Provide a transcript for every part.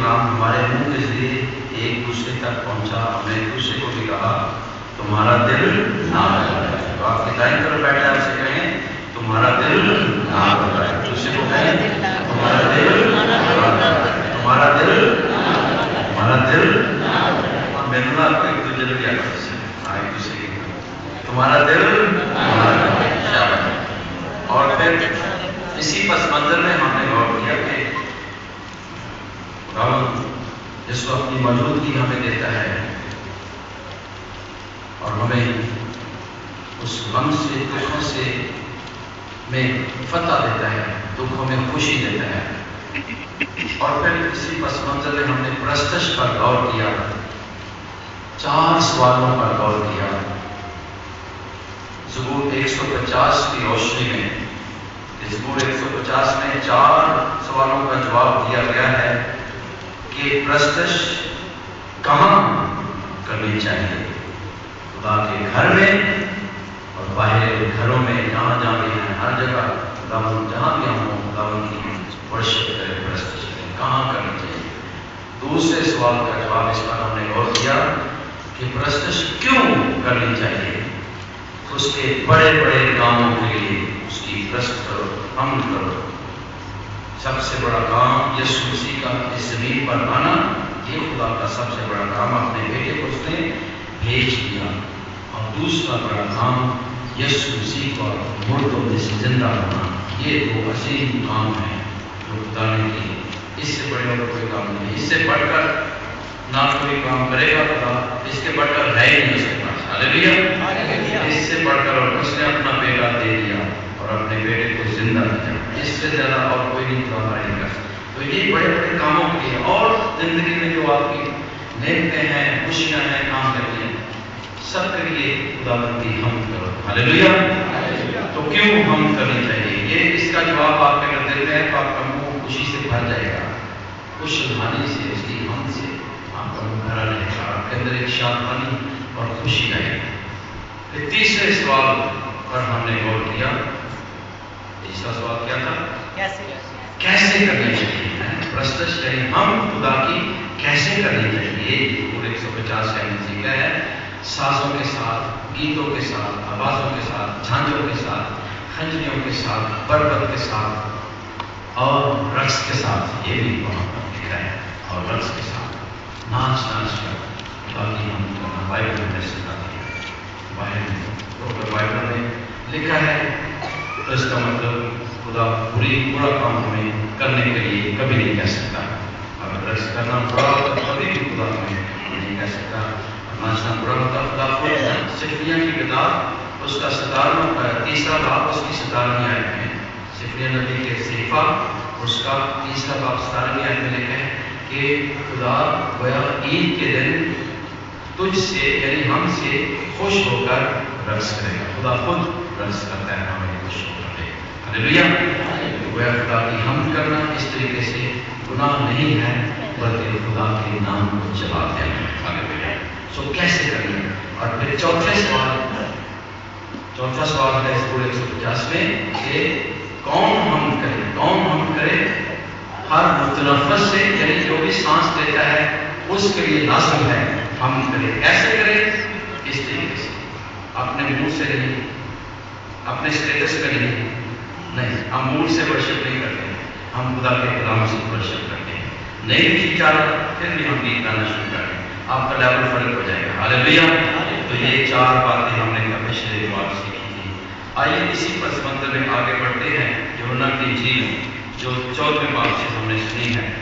کلام ہمارے منہ کے ذریعے ایک دوسرے تک پہنچا. ہم نے ایک دوسرے کو بھی کہا تمہارا دل نہ گھبرائے. تو آپ کی دائیں طرف بیٹھے آپ سے کہیں تمہارا دل نہ گھبرائے. دوسرے کو کہیں تمہارا دل نہ گھبرائے. تمہارا دل میں نے آپ کو ایک دوسرے کو کیا ایک دوسرے کی تمہارا دل شاباش. اور پھر اسی پس منظر میں ہم نے غور کیا کہ جس کو اپنی موجودگی ہمیں دیتا ہے اور ہمیں اس غم سے دکھوں سے میں فتح دیتا ہے, دکھوں میں خوشی دیتا ہے. اور پھر اسی پس منظر میں ہم نے پرستش پر غور کیا, 4 سوالوں پر غور کیا. زبور 150 کی روشنی میں, زبور 150 میں 4 سوالوں کا جواب دیا گیا ہے کہ پرستش کہاں کرنی چاہیے, خدا کے گھر میں اور باہر گھروں میں, جہاں جہاں بھی ہیں ہر جگہ جہاں بھی ہم ہوں خدا کی ورشپ کرے, پرستش کرے, کہاں کرنی چاہیے. دوسرے سوال کا جواب اس پر ہم نے غور کیا کہ پرستش کیوں کرنی چاہیے. اس کے بڑے بڑے کاموں کے لیے اس کی پرست کرو, حمد کرو. سب سے بڑا کام یسوع مسیح کا اس زمین پر آنا, یہ خدا کا سب سے بڑا کام, اپنے بیٹے کو اس نے بھیج دیا. اور دوسرا بڑا کام یسوع مسیح کو مردوں میں سے زندہ ہونا. یہ 2 عظیم کام ہیں جو خدا نے کیے. اس سے بڑے اور کوئی کام نہیں. اس سے بڑھ کر نہ کوئی کام کرے گا خدا, اس کے بڑھ کر ہے ہی نہیں سکتا. ہاللیلویا. اس سے بڑھ کر اور اس نے اپنا بیٹا دے دیا اور اپنے بیٹے کو زندہ کیا. اس سے زیادہ اور کوئی نہیں خدا ہمارے نہیں کر سکتا. تو یہ بڑے بڑے کاموں کے لیے اور زندگی میں جو آپ کی نعمتیں ہیں, خوشیاں ہیں, کام کرتی ہیں, سب کے لیے خدا کی حمد کرو. ہاللیلویا. تو کیوں حمد کرنی چاہیے, یہ اس کا جواب آپ اگر دیتے ہیں تو آپ کا منہ خوشی سے بھر جائے گا. خوش رہانی سے, اس کی حمد سے آپ کا منہ بھرا رہے گا, آپ کے اندر ایک شادمانی اور خوشی رہے گی. پھر تیسرے سوال پر ہم نے غور کیا. تیسرا سوال کیا تھا؟ کیسے کرنی چاہیے پرستش, یعنی ہم خدا کی کیسے کرنی چاہیے. پورے 150 کا نتیجہ ہے, سازوں کے ساتھ, گیتوں کے ساتھ, آوازوں کے ساتھ, جھانجوں کے ساتھ, خنجریوں کے ساتھ, بربت کے ساتھ اور رقص کے ساتھ. یہ بھی وہاں پر لکھا ہے, اور رقص کے ساتھ ناچ کر خدا کی حمد کرنا. بائبل میں سکھاتی ہے, بائبل میں لکھا ہے. تو اس کا مطلب خدا برا کام ہمیں کرنے کے لیے کبھی نہیں کہہ سکتا. اگر رقص کرنا برا ہوتا کبھی بھی خدا ہمیں نہیں کہہ سکتا. ناچنا برا ہوتا خدا کو. صفریہ کی کتاب اس کا 3 باب اس کی 17ویں آیت میں, صفریہ نبی کے صحیفہ اس کا 3 باب 17ویں آیت میں لکھا ہے کہ خدا گویا عید کے دن تجھ سے یعنی ہم سے خوش ہو کر رقص کرے گا. خدا خود رقص کرتا ہے, ہمیں خوش ہو کر. ہاللیلویا. گویا خدا کی حمد کرنا اس طریقے سے گناہ نہیں ہے, بلکہ خدا کے نام کو جلاتے ہیں. ہاللیلویا. سو کیسے کرنا. اور پھر چوتھا سوال ہے اس پورے 150 میں کہ کون حمد کرے. کون حمد کرے؟ ہر متنفس سے, یعنی جو بھی سانس لیتا ہے اس کے لیے لازم ہے حمد کرے. ایسے کرے اس طریقے سے, اپنے منہ سے نہیں, اپنے اسٹیٹس پہ نہیں, ہم موڈ سے ورشپ نہیں کرتے ہیں, ہم خدا کے کلام سے ورشپ کرتے ہیں. نہیں بھی چاہا پھر بھی ہم گیت گانا شروع کریں, آپ کا لیول فرق ہو جائے گا. ہاللیلویا. تو یہ 4 باتیں ہم نے پچھلے بار سیکھی تھی. آئیے اسی پس منظر میں آگے بڑھتے ہیں. یوحنا کی انجیل جو 4ویں باب سے ہم نے سنی ہے.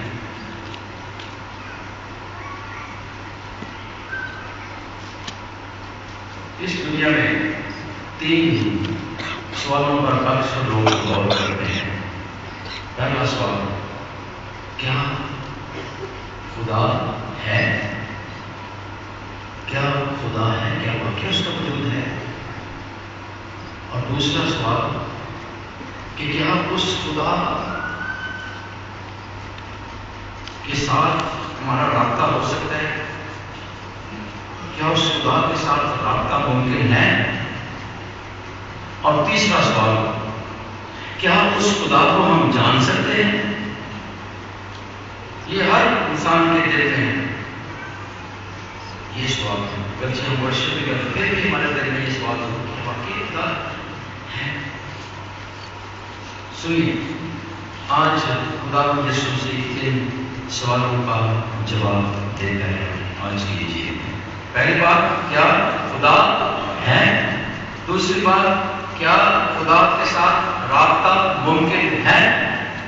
اس دنیا میں 3 سوالوں پر اکثر لوگ غور کرتے ہیں. پہلا سوال, کیا خدا ہے؟ کیا خدا ہے؟ کیا واقعی اس کا وجود ہے؟ اور دوسرا سوال کہ کیا اس خدا کے ساتھ ہمارا رابطہ ہو سکتا ہے؟ کیا اس خدا کے ساتھ رابطہ ممکن ہے؟ اور تیسرا سوال, کیا اس خدا کو ہم جان سکتے ہیں؟ یہ ہر انسان کے دل میں ہے یہ سوال ہے. بچے ہم ورشپ بھی کرتے پھر بھی ہمارے دل میں یہ سوال ہو کہ واقعی خدا ہے. سنیے آج خدا یسوع مسیح ان سوالوں کا جواب دیتا ہے. آج کیجیے پہلی بات کیا خدا ہے؟ دوسری بات کیا خدا کے ساتھ رابطہ ممکن ہے؟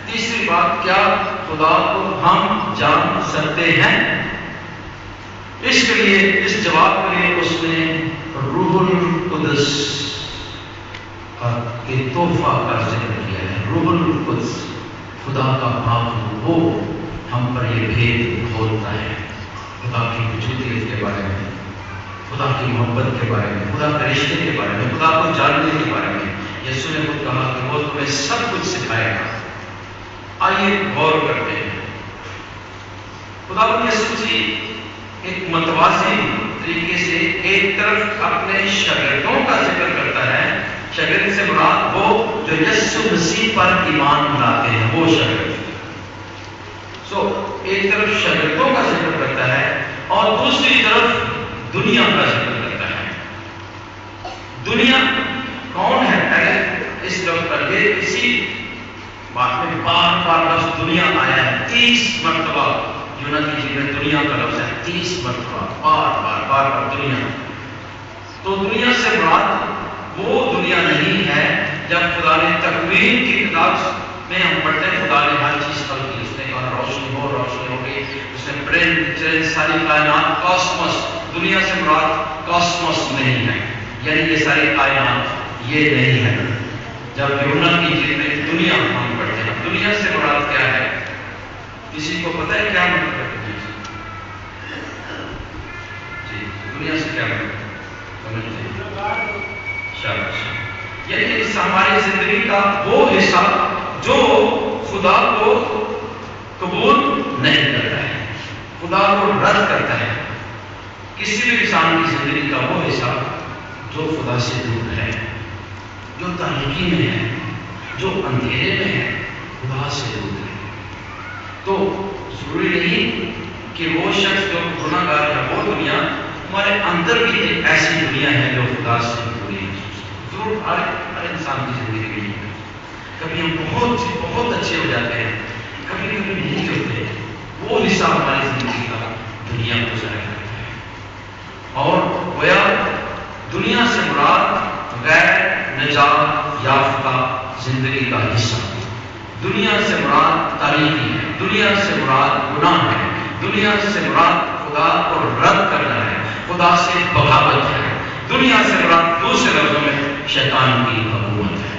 تیسری بات کیا خدا کو ہم جان سکتے ہیں؟ اس کے لیے اس جواب کے لیے اس نے روح القدس کے تحفہ کا ذکر کیا ہے. روح القدس خدا کا پاک وہ ہم پر یہ بھید کھولتا ہے خدا کی وجودیت کے بارے میں، خدا کی محبت کے بارے میں، خدا کے رشتے کے بارے میں، خدا کو جاننے کے بارے میں. یسوع نے خود کہا کہ وہ تمہیں سب کچھ سکھائے گا. آئیے غور کرتے ہیں. خدا یسوع جی ایک متوازی طریقے سے ایک طرف اپنے شاگردوں کا ذکر کرتا ہے. شاگرد سے مراد وہ جو یسوع مسیح پر ایمان لاتے ہیں وہ شاگرد. ایک طرف شاگردوں کا ذکر کرتا ہے اور دوسری طرف دنیا کا ذکر کرتا ہے. دنیا کون ہے؟ پہلے اس لفظ پر یہ اسی بات میں بار بار لفظ دنیا آیا ہے. 30 مرتبہ یونانی جی میں دنیا کا لفظ ہے. 30 مرتبہ بار بار دنیا. تو دنیا سے مراد وہ دنیا نہیں ہے جب خدا نے تکوین کی کتاب میں ہم پڑھتے ہیں خدا نے ہر چیز خلق کی. اس نے کہا روشنی ہو گئی. اس نے پرند ساری کائنات کاسموس. دنیا سے مراد کاسموس نہیں ہے، یعنی یہ ساری کائنات یہ نہیں ہے. جب یونان کی جیل میں دنیا ہم پڑھتے ہیں دنیا سے مراد کیا ہے؟ کسی کو پتہ ہے کیا مطلب ہے جی دنیا سے کیا مطلب؟ شاباش. یعنی اس ہماری زندگی کا وہ حصہ جو خدا کو قبول نہیں کرتا ہے، خدا کو رد کرتا ہے. کسی بھی انسان کی زندگی کا وہ حصہ جو خدا سے دور ہے، جو تاریکی میں ہے، جو اندھیرے میں ہے، خدا سے دور ہے. تو ضروری نہیں کہ وہ شخص جو گناہ گار ہے وہ دنیا، ہمارے اندر بھی ایک ایسی دنیا ہے جو خدا سے دوری ہے. ضرور ہر انسان کی زندگی میں کبھی ہم بہت اچھے ہو جاتے ہیں، کبھی نہیں ہوتے. وہ حصہ ہماری زندگی کا دنیا کو ظاہر کرتا ہے. اور گویا دنیا سے مراد غیر نجات یافتہ زندگی کا حصہ. دنیا سے مراد تاریکی ہے، دنیا سے مراد گناہ ہے، دنیا سے مراد خدا کو رد کرنا ہے، خدا سے بغاوت ہے. دنیا سے مراد دوسرے لفظوں میں شیطان کی حکومت ہے.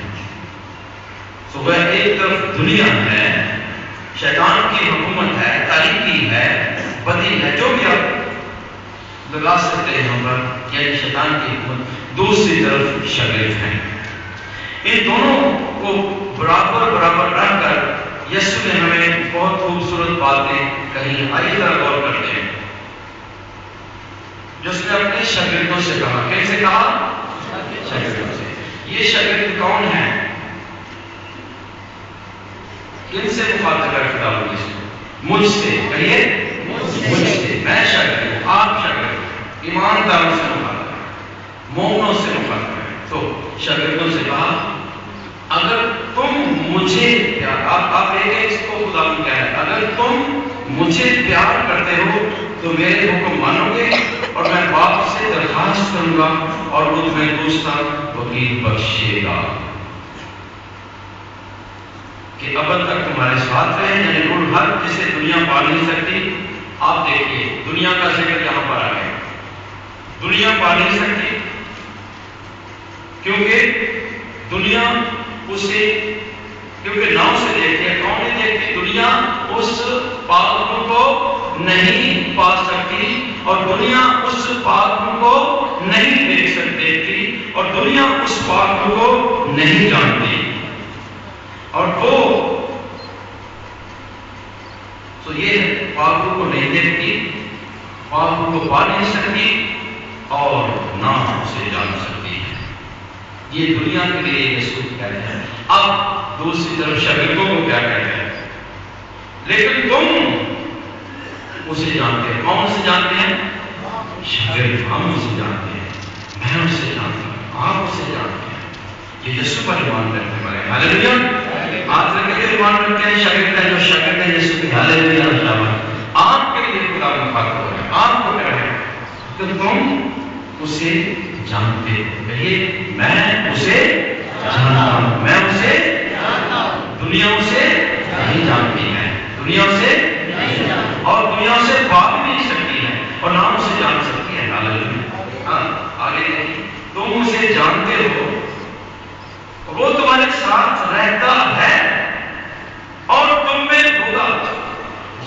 وہ ایک طرف دنیا ہے، شیطان کی حکومت ہے، تاریکی ہے، بدی ہے، جو بھی آپ لگا سکتے ہیں ہم پر، یعنی شیطان کی حکومت. دوسری طرف شاگرد ہیں. ان دونوں کو برابر رکھ کر یسوع نے ہمیں بہت خوبصورت باتیں کہی. آئیے ذرا غور کرتے ہیں. جو اس نے اپنے شاگردوں سے کہا. کن سے کہا؟ شاگردوں سے. یہ شاگرد کون ہے؟ کن سے مخاطب ہے خدا بندی سے؟ مجھ سے. کہیے مجھ سے. میں شاگرد ہوں، آپ شاگرد ہیں. ایمانداروں سے مخاطب ہے، مومنوں سے مخاطب ہے. تو شاگردوں سے کہا اگر تم مجھے پیار، آپ ایک کو خدا کو کہہ رہے ہیں، اگر تم مجھے پیار کرتے ہو تو میرے حکم مانو گے اور میں باپ سے درخواست کروں گا اور وہ تمہیں دوسرا وکیل بخشے گا کہ ابد تک تمہارے ساتھ رہے. یعنی روح ہر جسے دنیا پا نہیں سکتی. آپ دیکھیے دنیا کا ذکر یہاں پر آ گیا. دنیا پا نہیں سکتی کیونکہ دنیا اسے، کیونکہ نہ اسے دیکھتی ہے. کون نہیں دیکھتی؟ دنیا اس پاک کو نہیں پا سکتی اور دنیا اس پاک کو نہیں دیکھ سکتی تھی اور دنیا اس پاک کو نہیں جانتی. اور وہ تو یہ پاک کو نہیں دیکھتی، پاک کو پا نہیں سکتی اور نہ اسے جان سکتی ہے. یہ دنیا کے لیے یسوع کہتے ہیں. اب دوسری طرف شاگردوں کو کیا کہتے ہیں؟ لیکن تم اسے جانتے ہیں. کون اسے جانتے ہیں؟ شاگرد. ہم اسے جانتے ہیں, میں اسے جانتا ہوں, آپ اسے جانتے ہیں. یہ یسوع پر ایمان رکھنے والے. ہاللیلویہ. آپ سے کہتے ایمان رکھتے ہیں شاگرد ہے, جو شاگرد ہے یسوع کی. ہاللیلویہ. آپ کے لیے خدا مخاطب ہے, آپ کو کہہ رہے ہیں کہ تم اسے جانتے ہو. کہیے میں اسے جانتا ہوں, میں اسے جانتا ہوں. دنیا اسے نہیں جانتی ہے, دنیا اسے نہیں جانتی, اور دنیا اسے پا بھی نہیں سکتی ہے, اور نہ اسے جان سکتی ہے. ہاللیلویہ. ہاں آگے دیکھیے, تم اسے جانتے ہو, وہ تمہارے ساتھ رہتا ہے اور تم میں ہوگا.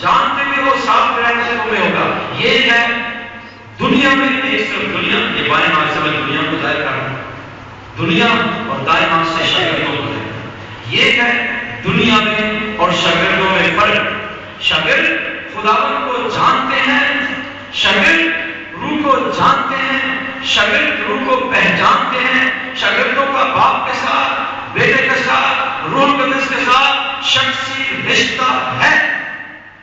جانتے بھی وہ ساتھ رہنے سے تمہیں ہوگا. یہ ہے دنیا میں ایک صرف دنیا, یہ بائیں ہاتھ سے میں دنیا کو ظاہر کر رہا ہوں, دنیا اور دائیں ہاتھ سے شاگردوں کو ظاہر. یہ ہے دنیا میں اور شاگردوں میں فرق. شاگرد خداوند کو جانتے ہیں, شاگرد روح کو جانتے ہیں, شاگرد روح کو پہچانتے ہیں. شاگردوں کا باپ کے ساتھ, بیٹے کے ساتھ, روح القدس کے ساتھ شخصی رشتہ ہے,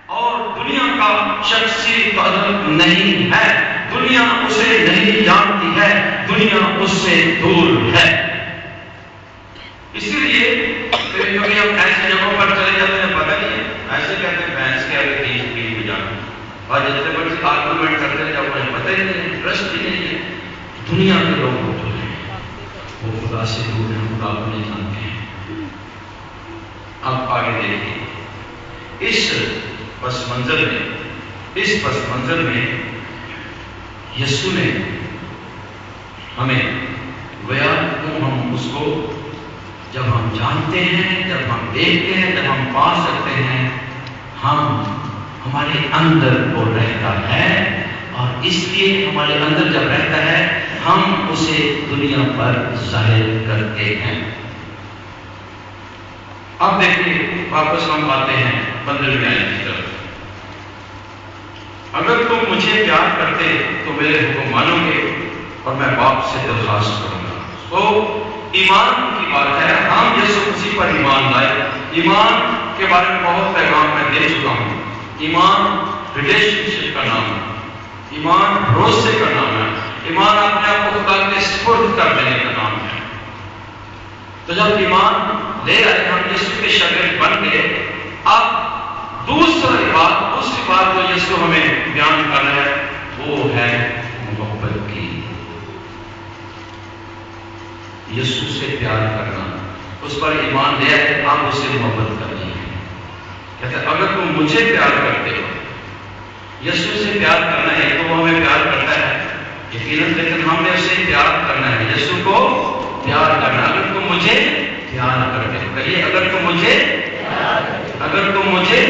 اور دنیا کا شخصی تعلق نہیں ہے. دنیا اسے نہیں جانتی ہے, دنیا اس سے دور ہے. اسی لیے کبھی کبھی ہم ایسی جگہوں پر چلے جاتے ہیں, پتہ نہیں ہے, ایسے کہتے ہیں بھینس کے آگے تیز بھی جانا, اور جتنے بڑے سے آرگومنٹ کرتے ہیں جب انہیں پتہ ہی نہیں ہے, ٹرسٹ ہی نہیں ہے. دنیا کے لوگ جو ہیں وہ خدا سے دور ہیں, خدا کو نہیں جانتے ہیں. اب آگے دیکھیے, اس پس منظر میں یسوع نے ہمیں گویا کیوں ہم اس کو جب ہم جانتے ہیں, جب ہم دیکھتے ہیں, جب ہم پا سکتے ہیں, ہمارے اندر وہ رہتا ہے, اور اس لیے ہمارے اندر جب رہتا ہے ہم اسے دنیا پر ظاہر کرتے ہیں. اب دیکھیے واپس ہم آتے ہیں 15ویں آیت کی طرف. اگر تم مجھے پیار کرتے تو میرے حکم مانو گے اور میں باپ سے درخواست کروں گا. تو ایمان کی بات ہے, ہم یسوع مسیح پر ایمان لائے. ایمان کے بارے میں بہت پیغام میں دے چکا ہوں. ایمان ریلیشن شپ کا نام ہے, ایمان بھروسے کا نام ہے, ایمان اپنے آپ کو خدا کے سپرد کر دینے کا نام ہے. تو جب ایمان لے آئے, ہم یسوع کے شاگرد بن گئے. اب دوسری بات جو یسوع ہمیں بیان کر رہا ہے وہ ہے محبت کی. یسوع سے پیار کرنا, اس پر ایمان لے آئے, آپ اسے محبت کرنی ہے. کہتے ہیں اگر تم مجھے پیار کرتے ہو, یسوع سے پیار کرنا ہے تو وہ ہمیں پیار کرتا ہے یقیناً, لیکن ہم نے اسے پیار کرنا ہے, یسوع کو پیار کرنا. اگر تم مجھے پیار کرتے ہو, کہیے اگر تم مجھے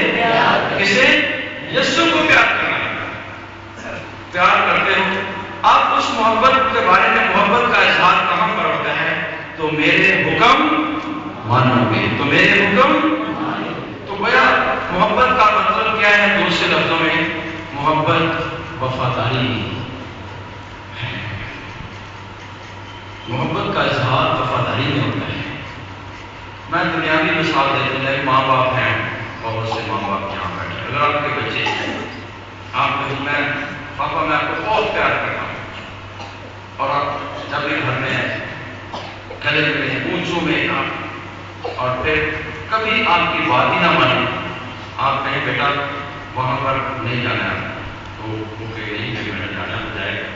کسے؟ یسوع کو پیار کرنا ہے, پیار کرتے ہو. آپ اس محبت کے بارے میں, محبت کا اظہار کہاں پر ہوتا ہے؟ تو میرے حکم مانو گے, تو میرے حکم. تو گویا محبت کا مطلب کیا ہے؟ دوسرے لفظوں میں محبت وفاداری ہے. محبت کا اظہار وفاداری میں ہوتا ہے. میں دنیاوی مثال دیتا ہوں, میرے ماں باپ ہیں, بہت سے ماں باپ یہاں بیٹھے. اگر آپ کے بچے ہیں, آپ کہیں میں پاپا میں آپ کو بہت پیار کرتا ہوں, اور آپ جب بھی گھر میں ہیں, گلے میں, اونچوں میں آپ, اور پھر کبھی آپ کی بات ہی نہ مانے, آپ کہیں بیٹا وہاں پر نہیں جانا ہے, تو وہ کہیں نہیں کہ میں نے جانا ہو جائے گا.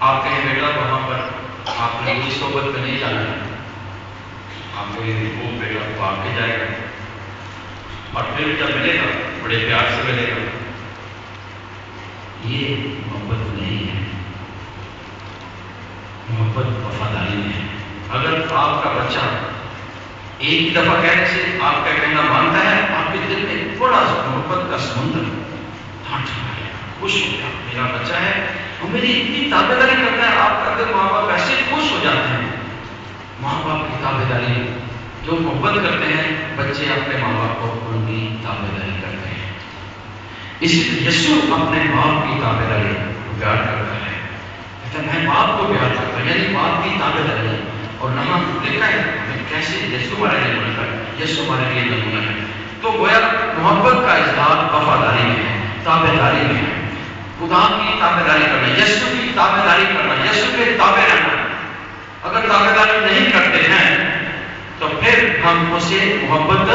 آپ کہیں بیٹا وہاں پر آپ نے کوئی صحبت پہ نہیں جانا ہے, آپ کہیں وہ بیٹا تو آپ کے جائے گا, اور پھر جب ملے گا بڑے پیار سے ملے گا. یہ محبت نہیں ہے, محبت وفاداری میں ہے. اگر آپ کا بچہ ایک ہی دفعہ کہنے سے آپ کا کہنا مانتا ہے, آپ کے دل میں تھوڑا سا محبت کا سمندر خوش ہو گیا, میرا بچہ ہے وہ میری اتنی تابعداری کرتا ہے, آپ کا دل, ماں باپ ایسے خوش ہو جاتے ہیں. ماں باپ کی تابعداری, جو محبت کرتے ہیں بچے اپنے ماں باپ کو ان کی تابعداری کرتے ہیں. اس لیے یسوع اپنے باپ کی تابعداری کو پیار کرتا ہے. کہتا ہے میں باپ کو پیار کرتا ہوں, یعنی باپ کی تابعداری. اور نام لکھا ہے کیسے یسوع ہمارے لیے بنتا ہے, یسوع ہمارے لیے نمونہ ہے. تو گویا محبت کا اظہار وفاداری میں ہے. خدا کی تابعداری کرنا، یسوع کی تابعداری کرنا، یسوع کے تابع رہنا۔ اگر تابعداری نہیں کرتے ہیں تو پھر ہم اسے محبت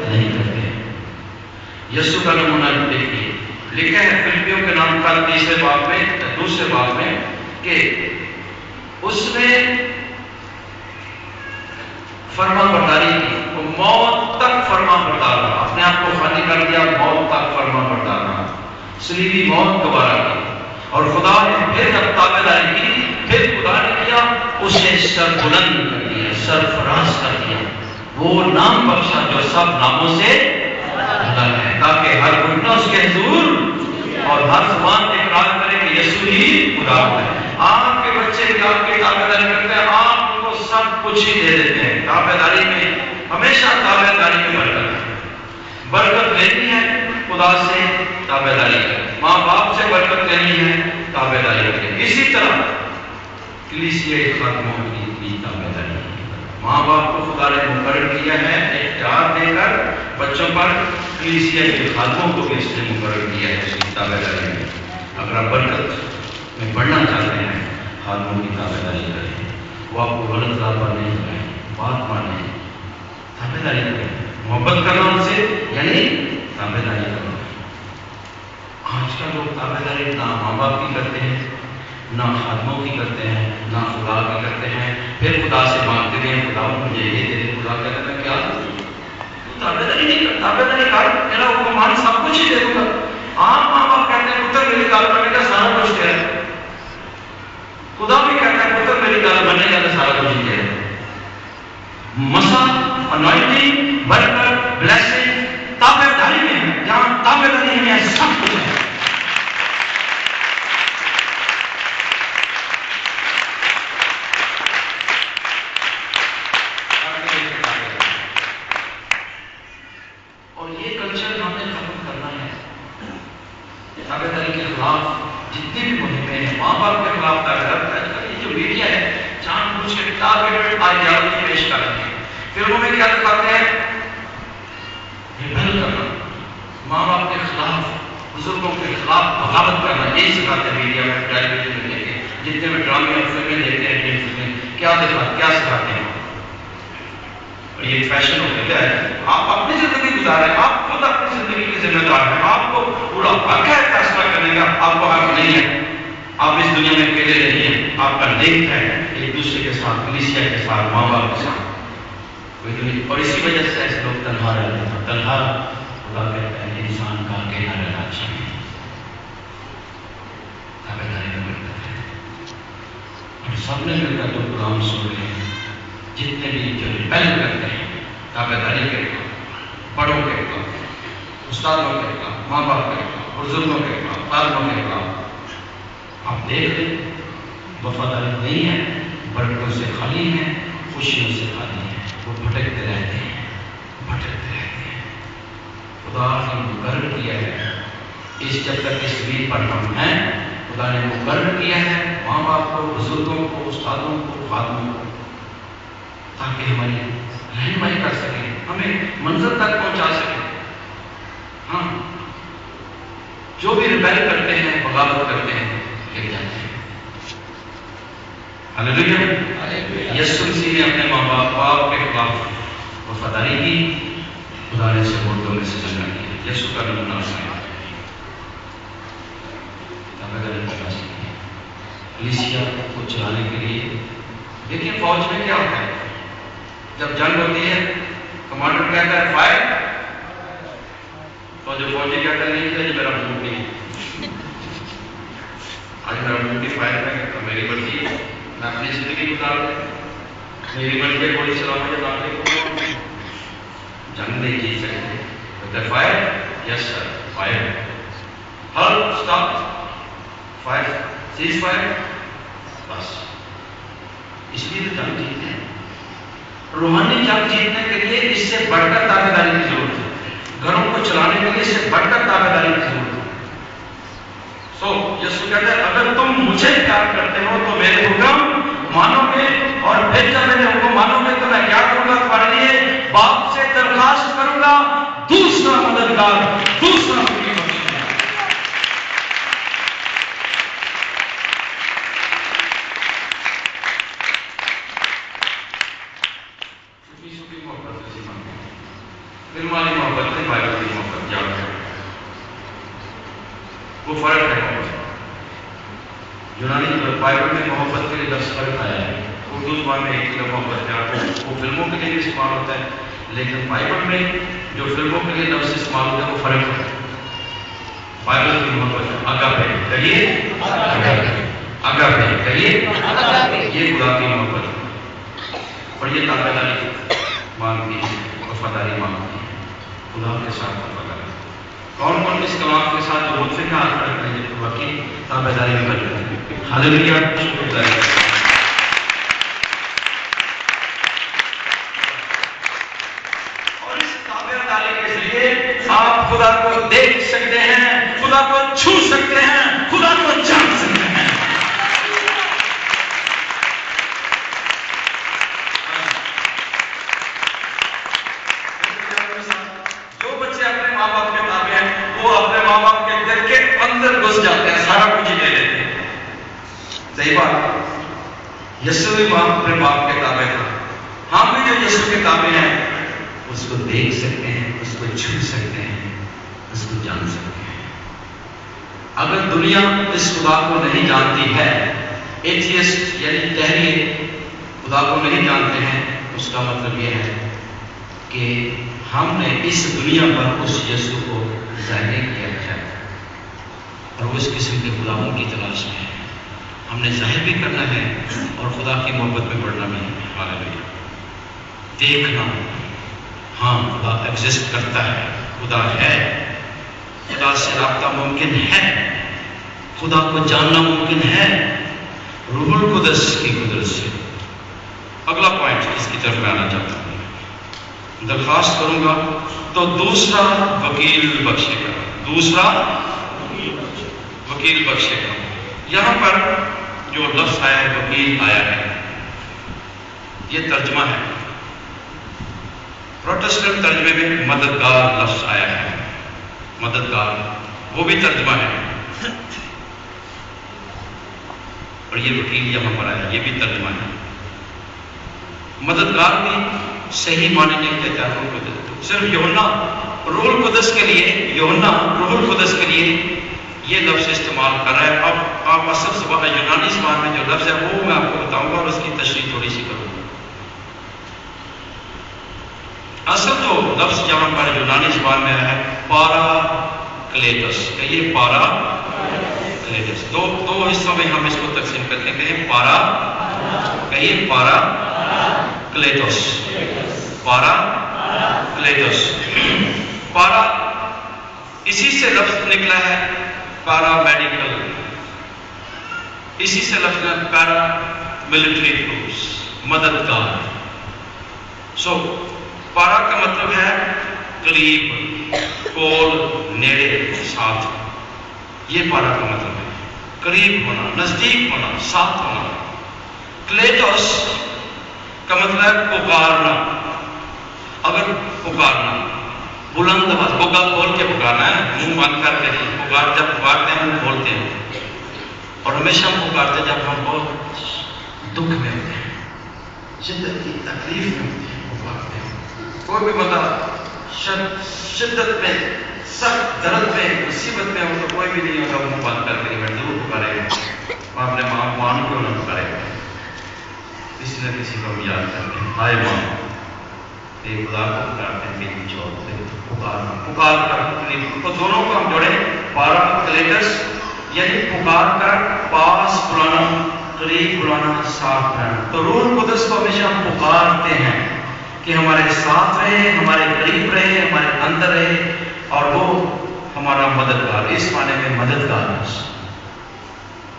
نہیں کرتے۔ یسوع کا نمونہ دیکھیے، لکھا ہے فلپیوں کے نام کا تیسرے باب میں، دوسرے باب میں، کہ اس نے فرما برداری کی، وہ موت تک فرما بردار رہا، اپنے آپ کو خالی کر دیا، موت تک فرما بردار رہا، صلیبی موت گوارا کی، اور خدا نے پھر جب تابعداری کی، پھر خدا نے کیا اسے سر بلند کر دیا، سرفراز کر دیا، وہ نام بخشا جو سب ناموں سے بلند ہے، تاکہ ہر گھٹنا اس کے حضور اور ہر زبان اقرار کرے کہ یسوع ہی خدا ہے۔ آپ کے بچے بھی آپ کی تابعداری کرتے ہیں، آپ ان کو سب کچھ ہی دے دیتے ہیں۔ تابعداری میں ہمیشہ تابعداری میں برکت ہے، برکت لینی ہے خدا سے تابعداری کریں، ماں باپ سے برکت لینی ہے تابعداری کریں۔ اسی طرح کلیسیا خادموں کی بھی تابعداری کریں۔ ماں باپ کو خدا نے مقرر کیا ہے اختیار دے کر بچوں پر، کلیسیا کے خادموں کو بھی اس نے مقرر کیا ہے اس کی تابعداری میں۔ اگر آپ برکت میں بڑھنا چاہتے ہیں، خادموں کی تابعداری کریں، وہ آپ کو غلط راہ پر نہیں کریں، بات مانیں، تابعداری کریں، محبت کرنا ان سے یعنی تابعداری کرنا۔ آج کل لوگ تابعداری نہ ماں باپ کی کرتے ہیں، نہ خادموں کی کرتے ہیں، نہ خدا کی کرتے ہیں، پھر خدا سے مانگتے ہیں خدا مجھے یہ دے دے، خدا کہتا ہے کیا تابعداری نہیں کرتا، تابعداری کر میرا حکمان سب کچھ ہی دے دوں گا۔ آپ ماں باپ کہتے ہیں پتر میری گال بننے کا سارا کچھ دے ہے، خدا بھی کہتا ہے پتر میری گال بننے کا سارا کچھ ہی دے ہے۔ مسا انوائنٹنگ برکت بلیسنگ تابعداری میں ہے، جہاں تابعداری میں سب کچھ ہے۔ اور یہ کلچر ہم نے ختم کرنا ہے۔ تابعداری کے خلاف جتنی بھی مہمیں ہیں، ماں باپ کے خلاف تابعداری، یہ جو میڈیا ہے جان بوجھ کے ٹارگیٹڈ آئیڈیالوجی پیش کر رہی ہے، فلموں میں کیا دکھاتے ہیں ریبیل کرنا، ماں باپ کے خلاف، بزرگوں کے خلاف بغاوت کرنا، یہی سکھاتے ہیں میڈیا میں، ٹیلی ویژن میں دیکھیں، جتنے میں ڈرامے اور فلمیں دیکھتے ہیں، ٹی فلمیں کیا سکھاتے ہیں، اور یہ فیشن ہو گیا ہے۔ آپ اپنی زندگی گزاریں، آپ خود اپنی زندگی کے ذمہ دار ہیں، آپ کو پورا حق ہے فیصلہ کرنے کا، آپ کو حق نہیں ہے، آپ اس دنیا میں اکیلے نہیں ہیں، آپ کا لنک ہے ایک دوسرے کے ساتھ، کلیسیا کے ساتھ، ماں باپ کے ساتھ، اور اسی وجہ سے ایسے لوگ تنہا رہتے ہیں۔ تنہا خدا کہتا ہے انسان کا اکیلا رہنا چاہیے۔ تابعداری میں برکت ہے، اور سب نے مل کر جو کلام سن رہے ہیں، جتنے بھی جو ریبیل کرتے ہیں، تابعداری کے خلاف، بڑوں کے خلاف، استادوں کے خلاف، ماں باپ کے خلاف، بزرگوں کے خلاف، طالبوں کے خلاف، آپ دیکھ لیں وفاداری نہیں ہے، برکتوں سے خالی ہے، خوشیوں سے خالی ہے، وہ بھٹکتے رہتے ہیں، بھٹکتے رہتے ہیں۔ خدا نے مقرر کیا ہے، اس جب تک اس زمین پر ہم ہیں، خدا نے مقرر کیا ہے ماں باپ کو، بزرگوں کو، استادوں کو، خادموں کو، تاکہ ہماری رہنمائی کر سکیں، ہمیں منزل تک پہنچا سکیں۔ ہاں جو بھی ریبیل کرتے ہیں، بغاوت کرتے ہیں، گر جاتے ہیں۔ ہاللیلویا۔ یسوع مسیح نے اپنے ماں باپ کے خلاف وفاداری کی، خدا نے اسے مردوں میں سے زندہ کیا۔ یسوع کا نمونہ سنائے، تابعداری کرنا سیکھیں۔ کلیسیا کو چلانے کے لیے دیکھیں فوج میں کیا ہوتا ہے، جب جنگ ہوتی ہے کمانڈر کہتا ہے فائر، تو جو فوجی کہتا ہے نہیں کیا، میرا منہ نہیں، آج میرا منہ کی فائر میں تو میری مرضی ہے، میں اپنی زندگی گزار دیں، میری مرضی ہے گولی چلاؤں یا نہ چلاؤں، جنگ نہیں جیت سکتے۔ کہتا ہے فائر، یس سر فائر، ہر اسٹاپ فائر، سیز فائر، بس۔ اس لیے تو جنگ جیتتے ہیں۔ روحانی جنگ جیتنے کے لیے اس سے بڑھ کر تابعداری کی ضرورت ہے، گھروں کو چلانے کے لیے اس سے بڑھ کر تابعداری کی ضرورت ہے۔ یسوع کہتا ہے اگر تم مجھے پیار کرتے ہو تو میرے حکم مانو گے، اور پھر جب میرے حکم مانو گے تو میں کیا کروں گا تمہارے لیے؟ باپ سے درخواست کروں گا دوسرا مددگار، دوسرا وہ فرق ہے محبت. یونانی بائبل میں محبت کے لیے لفظ فرق آیا ہے. اردو زبان میں ایک لفظ محبت ہے، وہ فلموں کے لیے بھی استعمال ہوتا ہے، لیکن بائبل میں جو فلموں کے لیے لفظ استعمال ہوتا ہے وہ فرق ہے. بائبل کی محبت اگاپے، کہیے اگاپے، کہیے یہ خدا کی محبت ہے. اور یہ تابعداری مانگتی ہے، وفاداری مانگتی ہے، خدا کے ساتھ وفاداری. کون کون اس کلام کے ساتھ جو متفق ہاتھ رکھتے ہیں واقعی تابعداری میں بچ جاتے ہیں. ہاللیلویا. اور اس تابعداری کے ذریعے آپ خدا کو دیکھ سکتے ہیں، خدا کو چھو سکتے ہیں، خدا کو جان سکتے ہیں. جو بچے اپنے ماں باپ کے تابع ہیں وہ اپنے ماں باپ کے دل کے اندر گھس جاتے ہیں، سارا کچھ ہی لے لیتے ہیں. صحیح بات. یسوع بھی اپنے باپ کے تابع تھا. ہم بھی جو یسوع کے تابع ہیں اس کو دیکھ سکتے ہیں، اس کو چھو سکتے ہیں، اس کو جان سکتے ہیں. اگر دنیا اس خدا کو نہیں جانتی ہے، ایتھیسٹ یعنی ٹہریے خدا کو نہیں جانتے ہیں، اس کا مطلب یہ ہے کہ ہم نے اس دنیا پر اس یسوع کو ظاہر کیا ہے اور وہ اس قسم کے غلاموں کی تلاش میں ہے. ہم نے ظاہر بھی کرنا ہے اور خدا کی محبت میں پڑھنا بھی ہے. ہاللیلویا. دیکھنا، ہاں خدا ایگزسٹ کرتا ہے، خدا ہے، خدا سے رابطہ ممکن ہے، خدا کو جاننا ممکن ہے روح القدس کی قدرت سے. اگلا پوائنٹ اس کی طرف میں آنا چاہتا ہوں، درخواست کروں گا تو دوسرا وکیل بخشے گا. دوسرا وکیل بخشے گا. یہاں پر جو لفظ آیا ہے وکیل آیا ہے، یہ ترجمہ ہے. پروٹسٹنٹ ترجمے میں مددگار لفظ آیا ہے، مددگار، وہ بھی ترجمہ ہے. اور یہ وکیل یہاں پر آیا، یہ بھی ترجمہ ہے. مددگار بھی صحیح معنی نہیں کہتا ہے. روح القدس صرف یوحنا روح القدس کے لیے، یوحنا روح القدس کے لیے یہ لفظ استعمال کر رہا ہے. اب آپ اصل زبان یونانی زبان میں جو لفظ ہے وہ میں آپ کو بتاؤں گا اور اس کی تشریح تھوڑی سی کروں گا. اصل جو لفظ یہاں پر یونانی زبان میں ہے پارا کلیٹس. کہیے پارا کلیٹس. دو حصوں میں ہم اس کو تقسیم کرتے ہیں. پارا، کہیے پارا کلیٹس. پارا کلیٹس. پارا اسی سے لفظ نکلا ہے پارا میڈیکل، اسی سے لفظ پیرا ملٹری فورس، مددگار. سو پارا کا مطلب ہے قریب، کول، نیڑے، ساتھ. یہ پارا کا مطلب ہے قریب ہونا، نزدیک ہونا، ساتھ ہونا. کلیٹوس کا مطلب ہے پکارنا. اگر پکارنا بلند آواز، بگا کھول کے پکارنا ہے، منہ بند کر کے نہیں. پکار جب پکارتے ہیں منہ کھولتے ہیں. اور ہمیشہ ہم پکارتے ہیں جب ہم بہت دکھ میں ہوتے ہیں، شدت کی تکلیف میں ہوتے ہیں، پکارتے ہیں. کوئی بھی بندہ شدت میں، سخت درد میں، مصیبت میں ہو تو کوئی بھی نہیں ہوگا منہ بند کر کے نہیں، ضرور پکارے گا. اور اپنے ماں کو نہ پکارے گا، کسی نہ کسی کو ہم یاد کرتے ہیں. ہائے ماں، ایک خدا کو پکارتے ہیں، میری چوت پہ پکار کر. تو دونوں کو ہم جوڑے، پارا کلیٹس یعنی پکار کر، پاس بلانا، قریب بلانا، ساتھ رہنا. تو روح القدس کو ہمیشہ ہم پکارتے ہیں کہ ہمارے ساتھ رہے، ہمارے قریب رہے، ہمارے اندر رہے، اور وہ ہمارا مددگار. اس معنی میں مددگار ہے.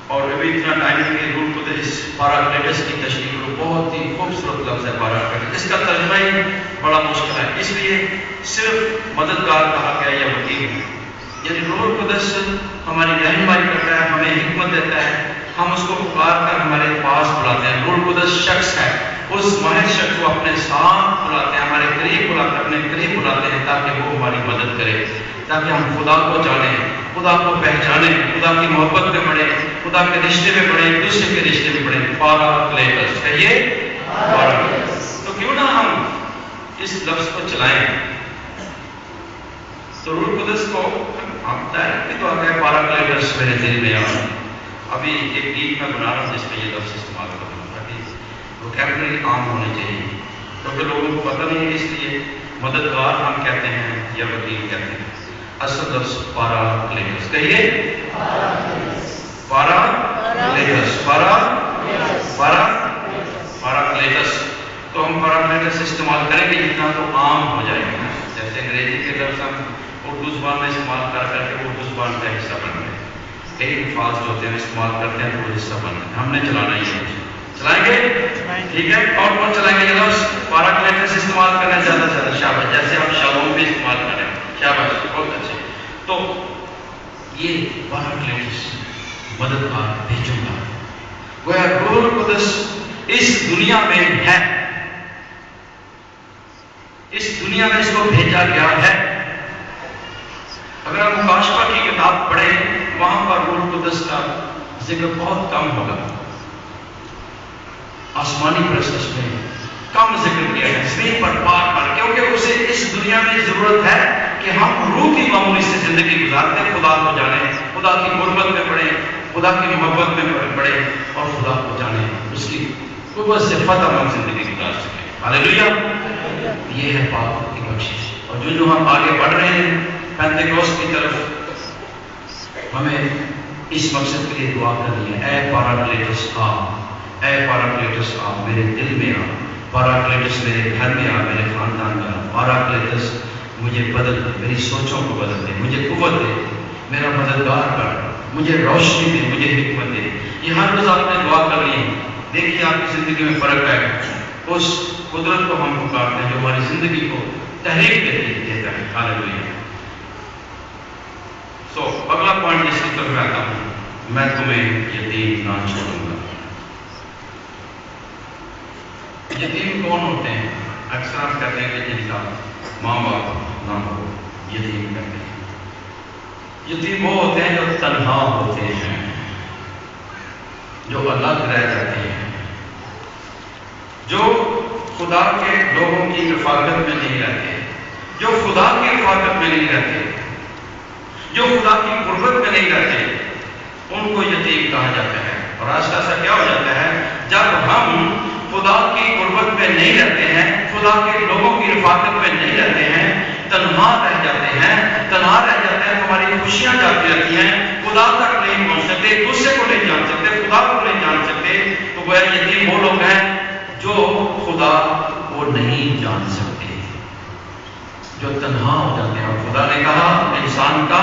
اور ابھی اتنا ٹائم ہے کہ روح القدس پاراکلیٹس کی تشریح کرو. بہت ہی خوبصورت لفظ ہے پاراکلیٹس. اس کا ترجمہ ہی بڑا مشکل ہے، اس لیے صرف مددگار کہا گیا یا وکیل. یعنی روح القدس ہماری رہنمائی کرتا ہے، ہمیں حکمت دیتا ہے، ہم اس کو پکار کر ہمارے پاس بلاتے ہیں. روح القدس شخص ہے، اس ماہر شخص کو اپنے ساتھ بلاتے ہیں، ہمارے قریب بلاتے ہیں، اپنے قریب بلاتے ہیں تاکہ وہ ہماری مدد کرے، تاکہ ہم خدا کو جانیں، خدا کو پہچانیں، خدا کی محبت میں بڑھیں، خدا کے رشتے میں بڑھیں، دوسرے کے رشتے میں بڑھیں. پاراکلیٹس. کہیے پاراکلیٹس. تو کیوں نہ ہم اس لفظ کو چلائیں. تو روح القدس کو ہم ڈائریکٹ بھی تو آتا ہے پیراکلیٹس میرے دل میں آ. ابھی ایک گیت میں بنا رہا ہوں جس میں یہ لفظ استعمال کروں گا تاکہ ووکیبلری عام ہونی چاہیے، کیونکہ لوگوں کو پتہ نہیں ہے. اس لیے مددگار ہم کہتے ہیں یا وکیل کہتے ہیں. اصل لفظ پیراکلیٹس. کہیے پیراکلیٹس. پیراکلیٹس. تو ہم پیراکلیٹس استعمال کریں گے جتنا تو عام ہو جائے گا. جیسے انگریزی کے لفظ ہم اردو زبان میں استعمال کر کے اردو زبان کا حصہ بن گئے. کئی الفاظ جو ہوتے ہیں استعمال کرتے ہیں تو وہ حصہ بن گئے. ہم نے چلانا ہی ہے. چلائیں گے؟ ٹھیک ہے. اور کون چلائیں گے یہ لفظ؟ پیراکلیٹس استعمال کرنا زیادہ سے زیادہ. شاباش. جیسے آپ شالوم بھی استعمال کریں. شاباش. بہت اچھے. تو یہ پیراکلیٹس مددگار بھیجوں گا. گویا روح القدس اس دنیا میں ہے، اس دنیا میں اس کو بھیجا گیا ہے. اگر آپ مکاشفہ کی کتاب پڑھیں وہاں پر روح القدس کا ذکر بہت کم ہوگا. آسمانی پرستش میں کم ذکر کیا ہے زمین پر بار بار، کیونکہ اسے اس دنیا میں ضرورت ہے کہ ہم روح کی معمولی سے زندگی گزارتے ہیں. خدا کو جانیں، خدا کی قربت میں پڑھیں، خدا کی محبت میں پڑھیں اور خدا کو جانیں، اس کی قوت سے فتح مند زندگی گزار سکیں. ہاللیلویہ. یہ ہے پاک کی بخشش. اور جو ہم آگے بڑھ رہے ہیں پینتیکوست کی طرف، ہمیں اس مقصد کے لیے دعا کرنی ہے. اے پیراکلیٹس آ، اے پیراکلیٹس آ میرے دل میں آ. پیراکلیٹس میرے گھر میں آ، میرے خاندان میں آ. پیراکلیٹس مجھے بدل دے، میری سوچوں کو بدل دے، مجھے قوت دے، میرا مددگار کر، مجھے روشنی دے، مجھے حکمت دے. یہ ہر روز آپ نے دعا کرنی ہے. دیکھیے آپ کی زندگی میں فرق آئے گا. اس قدرت کو ہم پکارتے ہیں جو ہماری زندگی کو تحریک دیتا ہے. ہاللیلویہ. اگلا پوائنٹ جس کی طرف میں آتا ہوں، میں تمہیں یتیم نہ چھوڑوں گا. یتیم کون ہوتے ہیں؟ اکثر ہم کہتے ہیں کہ جن کا ماں باپ نہ ہو یتیم کہتے ہیں. یتیم وہ ہوتے ہیں جو تنہا ہوتے ہیں، جو الگ رہ جاتے ہیں، جو خدا کے لوگوں کی رفاقت میں نہیں رہتے، جو خدا کی رفاقت میں نہیں رہتے، جو خدا کی قربت میں نہیں رہتے، ان کو یتیم کہا جاتا ہے. اور آج کا ایسا کیا ہو جاتا ہے، جب ہم خدا کی قربت میں نہیں رہتے ہیں، خدا کے لوگوں کی رفاقت میں نہیں رہتے ہیں، تنہا رہ جاتے ہیں، تنہا رہ جاتے ہیں، ہماری خوشیاں جاتی رہتی ہیں، خدا تک نہیں پہنچ سکتے، دوسرے کو نہیں جان سکتے، خدا کو نہیں جان سکتے. تو وہ یتیم وہ لوگ ہیں جو خدا کو نہیں جان سکتے، جو تنہا ہو جاتے ہیں. اور خدا نے کہا انسان کا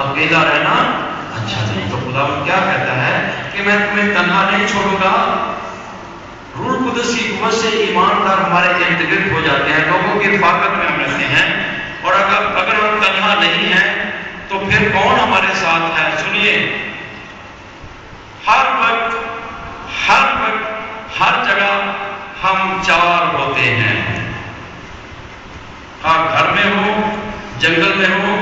اکیلا رہنا اچھا نہیں. تو خدا کیا کہتا ہے کہ میں تمہیں تنہا نہیں چھوڑوں گا. روح القدس کی قوت سے ایماندار ہمارے ارد گرد ہو جاتے ہیں، لوگوں کی رفاقت میں ہم رہتے ہیں. اور اگر ہم تنہا نہیں ہیں تو پھر کون ہمارے ساتھ ہے؟ سنیے، ہر وقت ہر جگہ ہم چار ہوتے ہیں. آپ گھر میں ہو، جنگل میں ہو،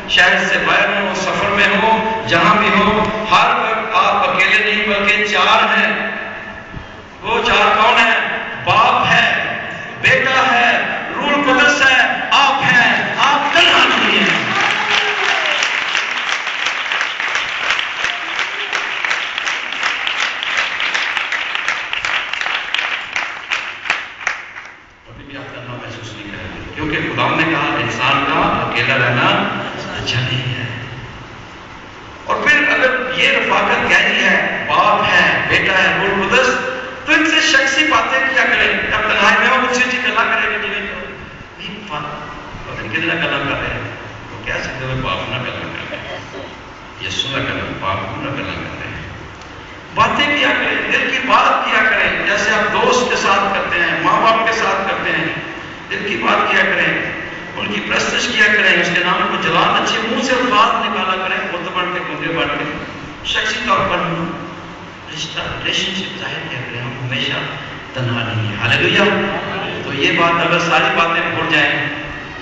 شہر سے باہر ہو، سفر میں ہو، جہاں بھی ہو، ہر وقت آپ اکیلے نہیں بلکہ چار ہیں. وہ چار کون ہیں؟ باپ ہے، بیٹا ہے، روح القدس ہے، آپ ہیں. آپ تنہا نہیں ہیں. ابھی بھی آپ تنہا محسوس نہیں کریں گے، کیونکہ خدا نے کہا انسان کا اکیلا رہنا اچھا نہیں ہے. اور پھر اگر یہ رفاقت گہری ہے، باپ ہے، بیٹا ہے، روح القدس، تو ان سے شخصی باتیں کیا کریں؟ اب تنہائی میں وہ مجھ سے گلا کرے گا، کتنا گلا کر رہے ہیں تو کہہ سکتے ہو باپ نہ گلا کر رہے ہیں، یسوع نہ کریں، باپ کو نہ گلا کر رہے ہیں. باتیں کیا کریں، دل کی بات کیا کریں، جیسے آپ دوست کے ساتھ کرتے ہیں، ماں باپ کے ساتھ کرتے ہیں. دل کی بات کیا کریں، ان کی پرستش کیا کریں، اس کے نام کو جلال اچھے منہ سے الفاظ نکالا کریں، خود بڑھ کے خود بڑھ کے شخصی طور پر رشتہ ریلیشن شپ ظاہر کیا کریں. ہم ہمیشہ تنہا نہیں ہیں. ہاللیلویہ. تو یہ بات اگر ساری باتیں بھول جائیں،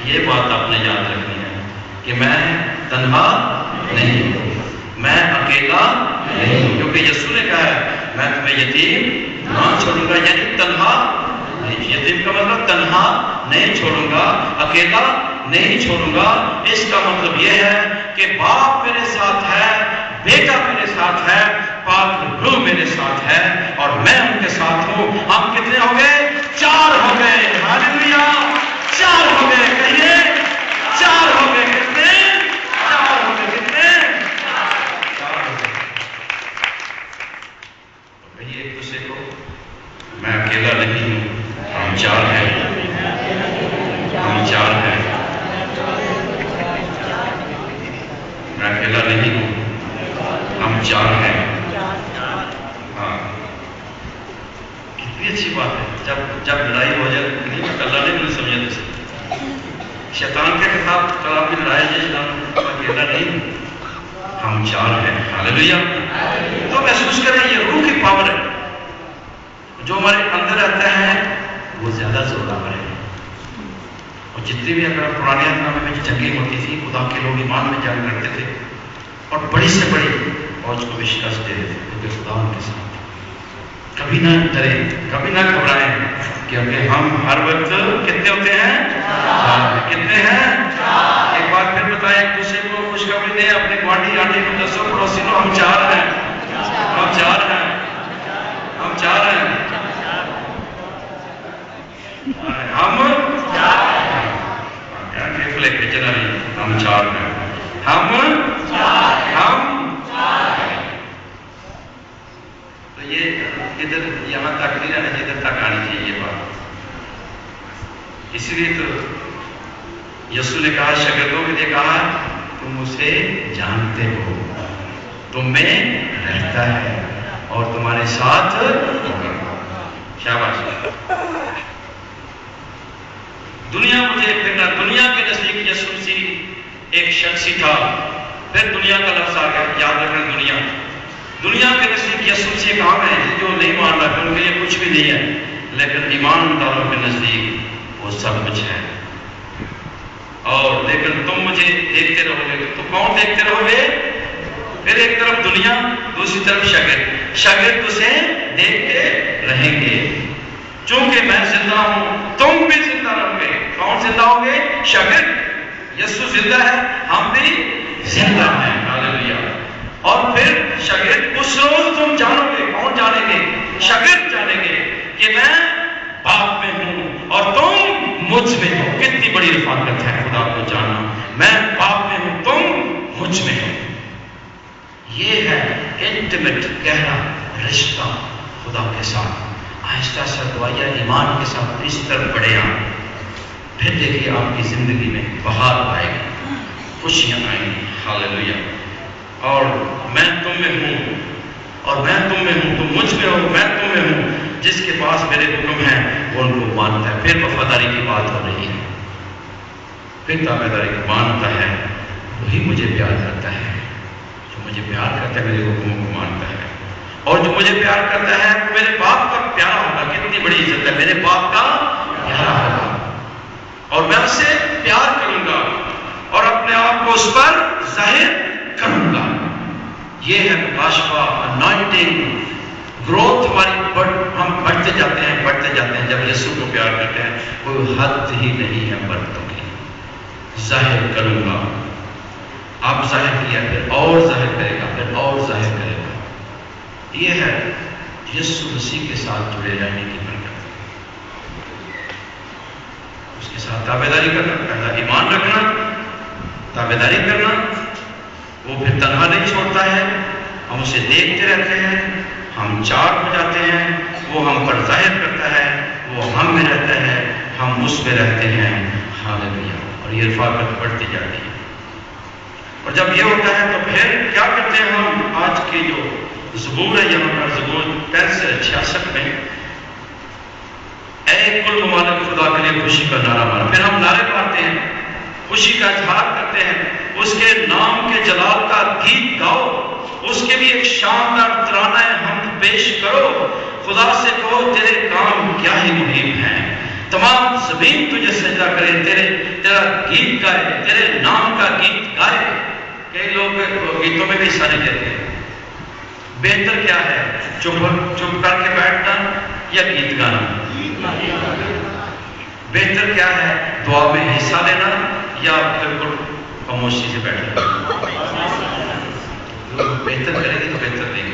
یہ بات آپ نے یاد رکھنی ہے کہ میں تنہا نہیں ہوں، میں اکیلا نہیں ہوں، کیونکہ یسوع نے کہا ہے میں تمہیں یتیم نہ چھوڑوں گا. یعنی تنہا نہیں. یتیم کا مطلب تنہا نہیں چھوڑوں گا، اکیلا نہیں چھوڑوں گا. اس کا مطلب یہ ہے کہ باپ میرے ساتھ ہے, پاک روح میرے ساتھ ہے اور میں ان کے ساتھ ہوں. ہم کتنے ہو گئے؟ 4 ہو گئے. ہاللویا, 4 ہو گئے. کہیے 4 ہو گئے. کتنے؟ 4 ہو گئے. کتنے؟ 4 ہو گئے. کہیے ایک دوسرے کو, میں اکیلا نہیں ہوں, ہم 4 ہیں. ہم 4 ہیں. میں اکیلا نہیں ہوں, ہم 4 ہیں. ہاں, کتنی اچھی بات ہے. جب لڑائی ہو جائے نہیں, میں اکیلا نہیں, مجھے سمجھا تو شیطان کے خلاف کلام کی لڑائی ہے, میں اکیلا نہیں ہوں, ہم 4 ہیں. ہاللویا. تو محسوس کریں یہ روح کی پاور ہے جو ہمارے اندر رہتا ہے, وہ زیادہ زوردار ہے. اور جتنی بھی اگر پرانے نامے میں جنگیں ہوتی تھی, خدا کے لوگ ایمان میں جنگ کرتے تھے اور بڑی سے بڑی فوج کو بھی شکست دے دیتے, کیونکہ خدا ان کے ساتھ. کبھی نہ ڈریں, کبھی نہ گھبرائیں, کیونکہ ہم ہر وقت کتنے ہوتے ہیں؟ کتنے ہیں؟ ایک بار پھر بتائیں ایک دوسرے کو خوشخبری دیں, اپنے گوانڈی آنٹی کو, دسو پڑوسی کو, ہم 4 ہیں. ہم 4 ہیں. ہم 4 ہیں. ہم 4 ہیں. تو یہ ادھر یہاں تک نہیں رہنا چاہیے, ادھر تک آنی چاہیے یہ بات. اسی لیے تو یسوع نے کہا, شاگردوں کے لیے کہا, تم اسے جانتے ہو, تم میں رہتا ہے اور تمہارے ساتھ ہوگا. شاباش. دنیا مجھے پھرنا, دنیا کے نزدیک یسوع مسیح ایک شخص ہی تھا. پھر دنیا کا لفظ آ گیا, یاد رکھنا دنیا. دنیا کے نزدیک یسوع مسیح ایک عام ہے جو نہیں مان رہا, ان کے لیے کچھ بھی نہیں ہے. لیکن ایمانداروں کے نزدیک وہ سب کچھ ہے. اور لیکن تم مجھے دیکھتے رہو گے, تو کون دیکھتے رہو گے؟ پھر ایک طرف دنیا, دوسری طرف شاگرد. شاگرد اسے دیکھتے رہیں گے. چونکہ میں زندہ ہوں, تم بھی زندہ رہو گے. کون زندہ ہوں گے؟ شاگرد. یسوع زندہ ہے, ہم بھی زندہ ہیں. ہاللویا. اور پھر شاگرد اس روز تم جانو گے. کون جانیں گے؟ شاگرد جانیں گے کہ میں باپ میں ہوں اور تم مجھ میں ہو. کتنی بڑی رفاقت ہے خدا کو جاننا. میں باپ میں ہوں, تم مجھ میں ہو. یہ ہے انٹیمیٹ, گہرا رشتہ خدا کے ساتھ. آہستہ سا دعائیا ایمان کے ساتھ اس طرح بڑھے آپ, پھر دیکھیے آپ کی زندگی میں بہار آئے گی, خوشیاں آئیں گی. ہاللویا. اور میں تم میں ہوں اور میں تم میں ہوں, تم مجھ میں ہو, میں تم میں ہوں. جس کے پاس میرے حکم ہیں وہ ان کو مانتا ہے. پھر وفاداری کی بات ہو رہی ہے. پھر تابعداری کو مانتا ہے, وہی مجھے پیار کرتا ہے. جو مجھے پیار کرتا ہے میرے حکموں کو مانتا ہے. اور جو مجھے پیار کرتا ہے وہ میرے باپ کا پیارا ہوگا. کتنی بڑی عزت ہے, میرے باپ کا پیارا ہوگا. اور میں اس سے پیار کروں گا اور اپنے آپ کو اس پر ظاہر کروں گا. یہ ہے مکاشفہ, انوائنٹنگ, گروتھ ہماری. ہم بڑھتے جاتے ہیں, بڑھتے جاتے ہیں. جب یسوع کو پیار کرتے ہیں کوئی حد ہی نہیں ہے برتوں کی. ظاہر کروں گا, اب ظاہر کیا, پھر اور ظاہر کرے گا, پھر اور ظاہر کرے گا. یہ ہے یسوع مسیح کے ساتھ جڑے رہنے کی برکت. اس کے ساتھ تابعداری کرنا, پہلا ایمان رکھنا, تابعداری کرنا. وہ پھر تنہا نہیں چھوڑتا ہے, ہم اسے دیکھتے رہتے ہیں, ہم 4 ہو جاتے ہیں. وہ ہم پر ظاہر کرتا ہے, وہ ہم میں رہتا ہے, ہم اس میں رہتے ہیں. ہاللویا. اور یہ رفاقت بڑھتی جاتی ہے. اور جب یہ ہوتا ہے تو پھر کیا کرتے ہیں ہم؟ آج کی جو زبور ہے, یہاں پر زبور 65 میں, اے کل ممالک خدا کے لیے خوشی کا نعرہ مارا. پھر ہم نعرے مارتے ہیں, خوشی کا اظہار کرتے ہیں, اس کے نام کے جلال کا گیت گاؤ, اس کے بھی ایک شاندار ترانہ حمد پیش کرو. خدا سے کہو تیرے کام کیا ہی مہم ہیں, تمام زمین تجھے سجدہ کرے, تیرا گیت گائے, تیرے نام کا گیت گائے. کئی لوگ گیتوں میں بھی حصہ نہیں لیتے ہیں. بہتر کیا ہے, چپ کر کے بیٹھنا یا گیت گانا؟ بہتر کیا ہے, دعا میں حصہ لینا یا بالکل خاموشی سے بیٹھنا؟ بہتر کرے گی تو بہتر نہیں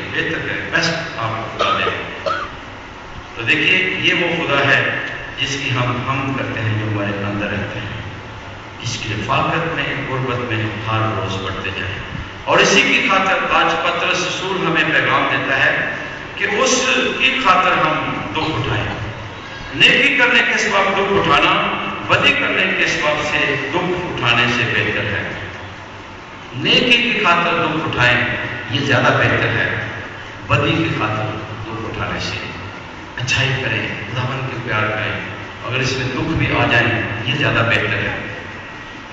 دیکھیے یہ وہ خدا ہے جس کی ہم حمد کرتے ہیں، جو ہمارے اندر رہتے ہیں، اس کی رفاقت میں، غربت میں ہر روز بڑھتے جائیں۔ اور اسی کی خاطر آج پطرس رسول ہمیں پیغام دیتا ہے کہ اس کی خاطر ہم دکھ اٹھائیں۔ نیکی کرنے کے سبب دکھ اٹھانا بدی کرنے کے سبب سے دکھ اٹھانے سے بہتر ہے۔ نیکی کی خاطر دکھ اٹھائیں، یہ زیادہ بہتر ہے، بدی کی خاطر دکھ اٹھانے سے۔ اچھائی کریں، خداوند کے پیار کریں، اگر اس میں دکھ بھی آ جائیں یہ زیادہ بہتر ہے۔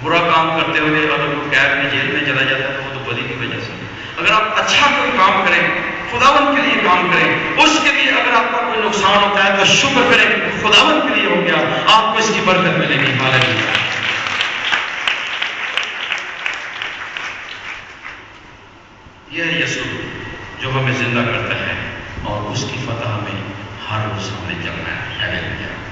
برا کام کرتے ہوئے اگر وہ قید میں جیل میں چلا جاتا ہے تو وہ تو بدی کی وجہ سے۔ اگر آپ اچھا کوئی کام کریں، خداوند کے لیے کام کریں، اس کے لیے اگر آپ کا کوئی نقصان ہوتا ہے تو شکر کریں، خداوند کے لیے ہو گیا، آپ کو اس کی برکت ملے گی۔ ہاللیلویا۔ یہ ہے یسوع جو ہمیں زندہ کرتا ہے اور اس کی فتح ہمیں ہر روز سامنے چلنا ہے۔ ہاللیلویا۔